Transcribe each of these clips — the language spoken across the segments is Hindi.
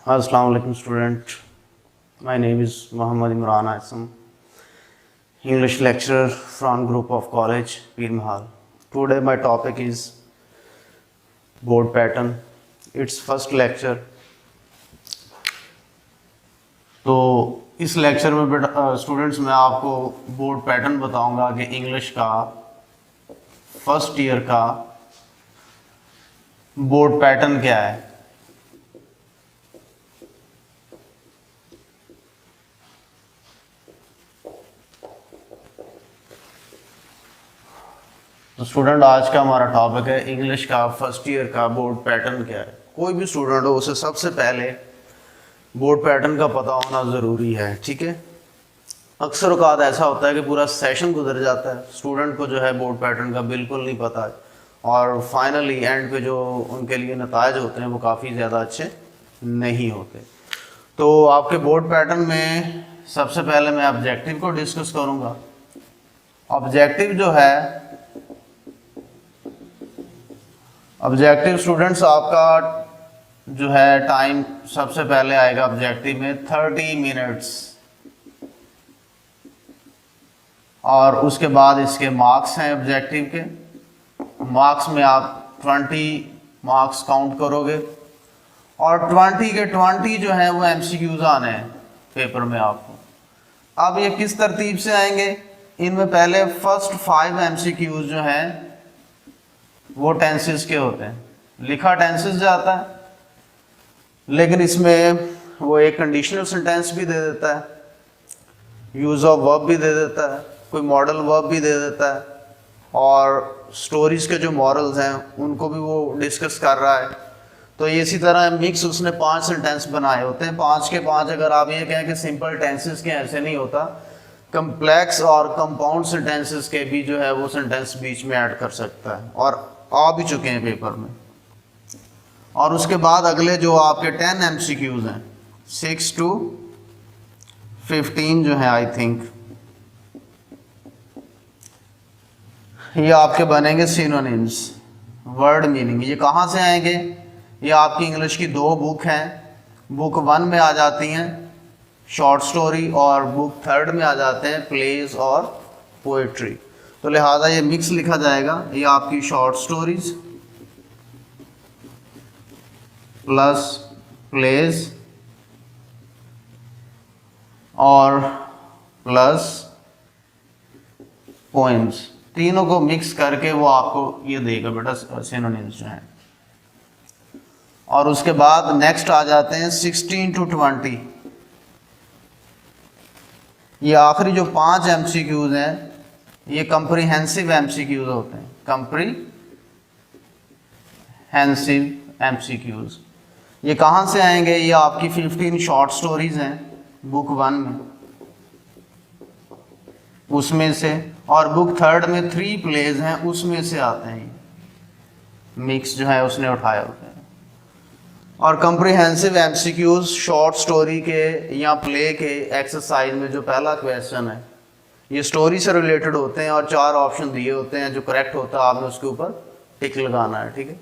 Assalamu alaikum student. My name is Muhammad Imran Asam, English lecturer from group of college Pir Mahal. Today my topic is board pattern. It's first lecture. तो इस लेक्चर में बेटा स्टूडेंट्स मैं आपको बोर्ड पैटर्न बताऊंगा कि इंग्लिश का फर्स्ट ईयर का बोर्ड पैटर्न क्या है। तो स्टूडेंट आज का हमारा टॉपिक है इंग्लिश का फर्स्ट ईयर का बोर्ड पैटर्न क्या है। कोई भी स्टूडेंट हो उसे सबसे पहले बोर्ड पैटर्न का पता होना ज़रूरी है, ठीक है। अक्सर औकात ऐसा होता है कि पूरा सेशन गुजर जाता है, स्टूडेंट को जो है बोर्ड पैटर्न का बिल्कुल नहीं पता है और फाइनली एंड पे जो उनके लिए नताइज होते हैं वो काफ़ी ज़्यादा अच्छे नहीं होते। तो आपके बोर्ड पैटर्न में सबसे पहले मैं ऑब्जेक्टिव को डिस्कस करूँगा। ऑब्जेक्टिव जो है, ऑब्जेक्टिव स्टूडेंट्स आपका जो है टाइम सबसे पहले आएगा ऑब्जेक्टिव में 30 मिनट्स और उसके बाद इसके मार्क्स हैं ऑब्जेक्टिव के। मार्क्स में आप 20 मार्क्स काउंट करोगे और 20 के 20 जो है वो एमसीक्यूज आने हैं पेपर में आपको। अब ये किस तरतीब से आएंगे, इनमें पहले फर्स्ट 5 एमसीक्यूज जो हैं वो टेंसेस के होते हैं, लिखा टेंसेस जाता है लेकिन इसमें वो एक कंडीशनल सेंटेंस भी दे देता है, यूज ऑफ वर्ब भी दे देता है, कोई मॉडल वर्ब भी दे देता है और स्टोरीज के जो मॉरल्स हैं उनको भी वो डिस्कस कर रहा है। तो ये इसी तरह मिक्स उसने 5 सेंटेंस बनाए होते हैं, 5 के 5। अगर आप ये कहें कि सिंपल टेंसेस के, ऐसे नहीं होता, कम्प्लेक्स और कंपाउंड सेंटेंसेस के भी जो है वो सेंटेंस बीच में ऐड कर सकता है और आ भी चुके हैं पेपर में। और उसके बाद अगले जो आपके 10 एमसीक्यूज हैं 6 to 15 जो है आई थिंक, ये आपके बनेंगे सिनोनिम्स, वर्ड मीनिंग। ये कहाँ से आएंगे, ये आपकी इंग्लिश की 2 बुक हैं, बुक 1 में आ जाती हैं शॉर्ट स्टोरी और बुक 3 में आ जाते हैं प्लेज और पोएट्री। तो लिहाजा ये मिक्स लिखा जाएगा, ये आपकी शॉर्ट स्टोरीज प्लस प्लेज और प्लस पोएम्स, तीनों को मिक्स करके वो आपको ये देगा बेटा सिनोनिम्स जो हैं। और उसके बाद नेक्स्ट आ जाते हैं 16 to 20। ये आखिरी जो 5 एमसीक्यूज हैं ये कंप्रीहेंसिव एमसीक्यूज होते हैं, कंप्रीहेंसिव एमसीक्यूज। ये कहाँ से आएंगे, ये आपकी 15 शॉर्ट स्टोरीज हैं बुक 1 में, उसमें से, और बुक 3 में 3 प्लेज हैं उसमें से आते हैं। मिक्स जो है उसने उठाए होते हैं। और कंप्रीहेंसिव एमसीक्यूज शॉर्ट स्टोरी के या प्ले के एक्सरसाइज में जो पहला क्वेश्चन है ये स्टोरी से रिलेटेड होते हैं और 4 ऑप्शन दिए होते हैं, जो करेक्ट होता है आपने उसके ऊपर टिक लगाना है, ठीक है।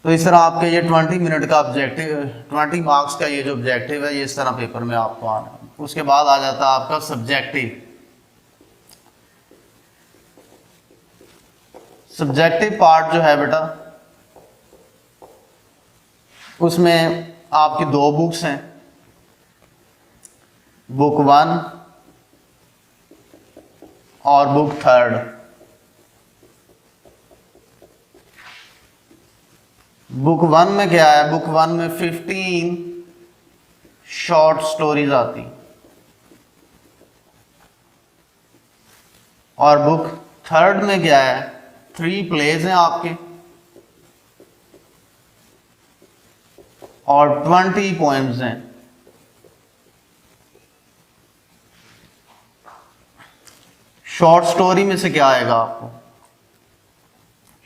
तो इस तरह आपके ये 20 मिनट का ऑब्जेक्टिव, 20 मार्क्स का ये जो ऑब्जेक्टिव है ये इस तरह पेपर में आपको आना है। उसके बाद आ जाता है आपका सब्जेक्टिव। सब्जेक्टिव पार्ट जो है बेटा उसमें आपकी 2 बुक्स हैं, बुक 1 और बुक 3। बुक 1 में क्या है, बुक 1 में 15 शॉर्ट स्टोरीज आती और बुक 3 में क्या है, 3 प्लेज हैं आपके और 20 पोएम्स हैं। शॉर्ट स्टोरी में से क्या आएगा आपको,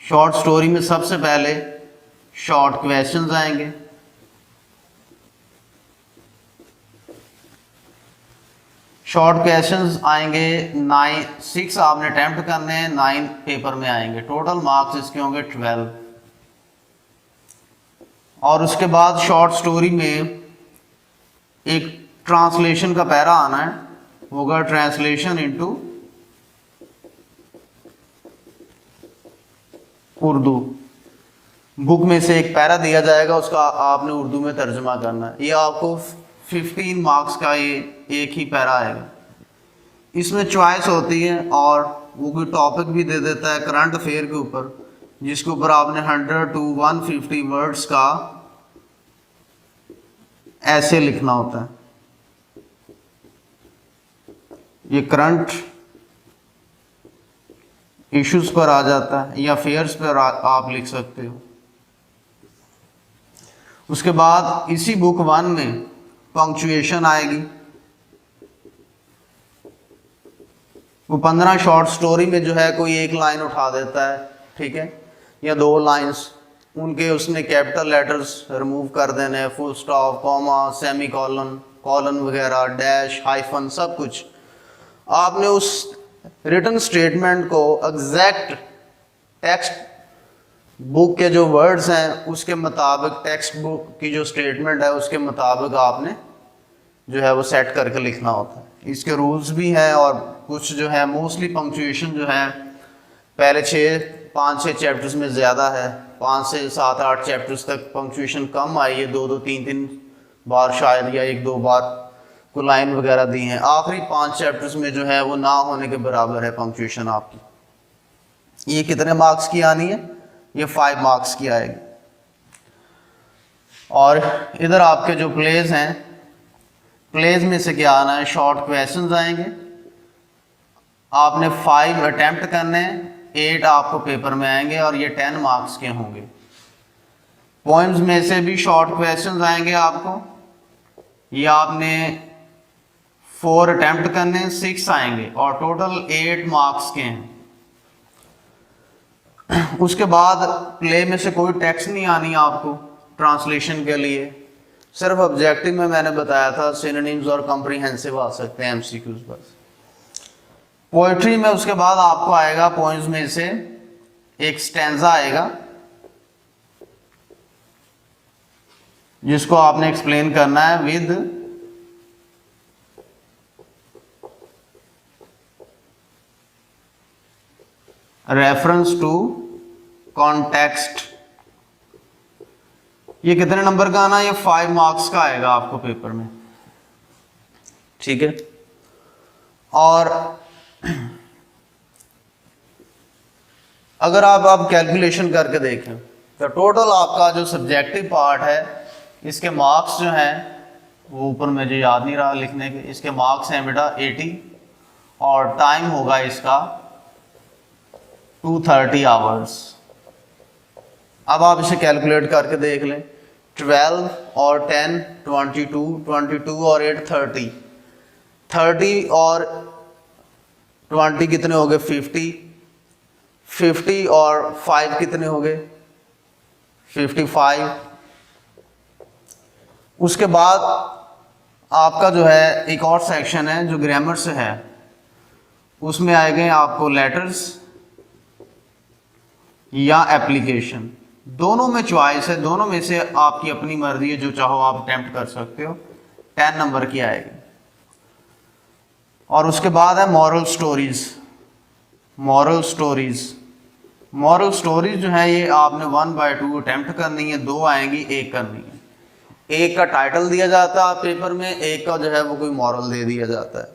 शॉर्ट स्टोरी में सबसे पहले शॉर्ट क्वेश्चंस आएंगे, शॉर्ट क्वेश्चंस आएंगे 6 आपने अटेम्प्ट करने हैं, 9 पेपर में आएंगे। टोटल मार्क्स इसके होंगे 12 और उसके बाद शॉर्ट स्टोरी में एक ट्रांसलेशन का पैरा आना है, होगा ट्रांसलेशन इनटू उर्दू। बुक में से एक पैरा दिया जाएगा, उसका आपने उर्दू में तर्जुमा करना है। ये आपको 15 मार्क्स का ये एक ही पैरा आएगा। इसमें चॉइस होती है और वो कोई टॉपिक भी दे देता है करंट अफेयर के ऊपर, जिसके ऊपर आपने 100 to 150 वर्ड्स का ऐसे लिखना होता है। ये करंट इश्यूज पर आ जाता है या अफेयर्स पर आप लिख सकते हो। उसके बाद इसी बुक 1 में पंक्चुएशन आएगी। वो 15 शॉर्ट स्टोरी में जो है कोई एक लाइन उठा देता है, ठीक है, या 2 लाइंस, उनके उसने कैपिटल लेटर्स रिमूव कर देने हैं, full stop, comma, semi colon, colon वगैरह, डैश, हाइफन, सब कुछ। आपने उस रिटन स्टेटमेंट को एग्जैक्ट टेक्स्ट बुक के जो वर्ड्स हैं उसके मुताबिक, टेक्स्ट बुक की जो स्टेटमेंट है उसके मुताबिक आपने जो है वो सेट करके लिखना होता है। इसके रूल्स भी हैं और कुछ जो है मोस्टली पंक्चुएशन जो है पहले 5-6 चैप्टर्स में ज़्यादा है, 5 से 7-8 चैप्टर्स तक पंक्चुएशन कम आई है, 2-2, 3-3 बार शायद या 1-2 बार को लाइन वगैरह दी हैं। आखिरी 5 चैप्टर्स में जो है वो ना होने के बराबर है पंक्चुएशन आपकी। ये कितने मार्क्स की आनी है? ये 5 मार्क्स की आएगी। और इधर आपके जो प्लेज हैं, प्लेज में से क्या आना है? शॉर्ट क्वेश्चंस आएंगे। आपने 5 अटेम्प्ट करने हैं, 8 आपको पेपर में आएंगे और ये 10 मार्क्स के होंगे। पोएम्स में से भी शॉर्ट क्वेश्चंस आएंगे आपको, ये आपने 4 अटेम्प्ट करने हैं, 6 आएंगे और टोटल 8 मार्क्स के हैं। उसके बाद प्ले में से कोई टेक्स्ट नहीं आनी आपको ट्रांसलेशन के लिए, सिर्फ ऑब्जेक्टिव में मैंने बताया था सिनोनिम्स और कॉम्प्रिहेंसिव आ सकते हैं एमसीक्यूज बस। पोएट्री में उसके बाद आपको आएगा, पोएम्स में से एक स्टैंजा आएगा जिसको आपने एक्सप्लेन करना है विद रेफरेंस टू कॉन्टेक्स्ट। ये कितने नंबर का आना? ये 5 मार्क्स का आएगा आपको पेपर में, ठीक है। और अगर आप कैलकुलेशन करके देखें तो टोटल आपका जो सब्जेक्टिव पार्ट है इसके मार्क्स जो हैं वो ऊपर मुझे याद नहीं रहा लिखने के, इसके मार्क्स हैं बेटा 80 और टाइम होगा इसका 230 आवर्स। अब आप इसे कैलकुलेट करके देख लें, 12 और 10 22 और 8 30 और 20 कितने हो गए? 50 और 5 कितने हो गए? 55। उसके बाद आपका जो है एक और सेक्शन है जो ग्रामर से है, उसमें आएंगे आपको लेटर्स या एप्लीकेशन, दोनों में चॉइस है, दोनों में से आपकी अपनी मर्जी है, जो चाहो आप अटेम्प्ट कर सकते हो। 10 नंबर की आएगी। और उसके बाद है मॉरल स्टोरीज। मॉरल स्टोरीज जो है ये आपने 1/2 अटेम्प्ट करनी है, 2 आएंगी, 1 करनी है। एक का टाइटल दिया जाता है पेपर में, एक का जो है वो कोई मॉरल दे दिया जाता है।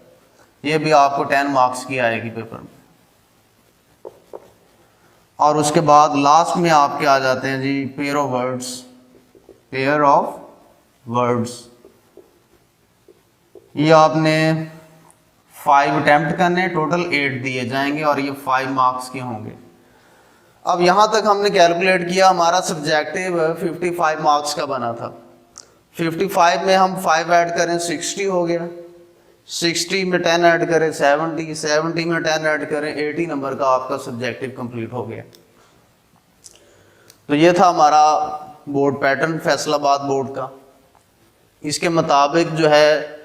ये भी आपको 10 मार्क्स की आएगी पेपर में। और उसके बाद लास्ट में आपके आ जाते हैं जी पेयर ऑफ वर्ड्स। ये आपने 5 अटेम्प्ट करने, टोटल 8 दिए जाएंगे और ये 5 मार्क्स के होंगे। अब यहाँ तक हमने कैलकुलेट किया, हमारा सब्जेक्टिव 55 मार्क्स का बना था। 55 में हम 5 ऐड करें 60 हो गया, 60 में 10 ऐड करें 70 में 10 ऐड करें 80 नंबर का आपका सब्जेक्टिव कंप्लीट हो गया। तो ये था हमारा बोर्ड पैटर्न फैसलाबाद बोर्ड का। इसके मुताबिक जो है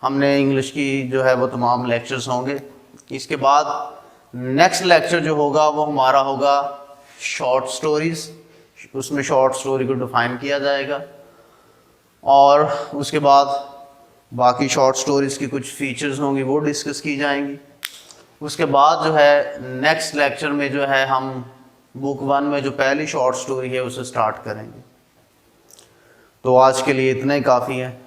हमने इंग्लिश की जो है वो तमाम लेक्चर्स होंगे। इसके बाद नेक्स्ट लेक्चर जो होगा वो हमारा होगा शॉर्ट स्टोरीज। उसमें शॉर्ट स्टोरी को डिफाइन किया जाएगा और उसके बाद बाकी शॉर्ट स्टोरीज़ की कुछ फीचर्स होंगी वो डिस्कस की जाएंगी। उसके बाद जो है नेक्स्ट लेक्चर में जो है हम बुक 1 में जो पहली शॉर्ट स्टोरी है उसे स्टार्ट करेंगे। तो आज के लिए इतना ही काफ़ी है।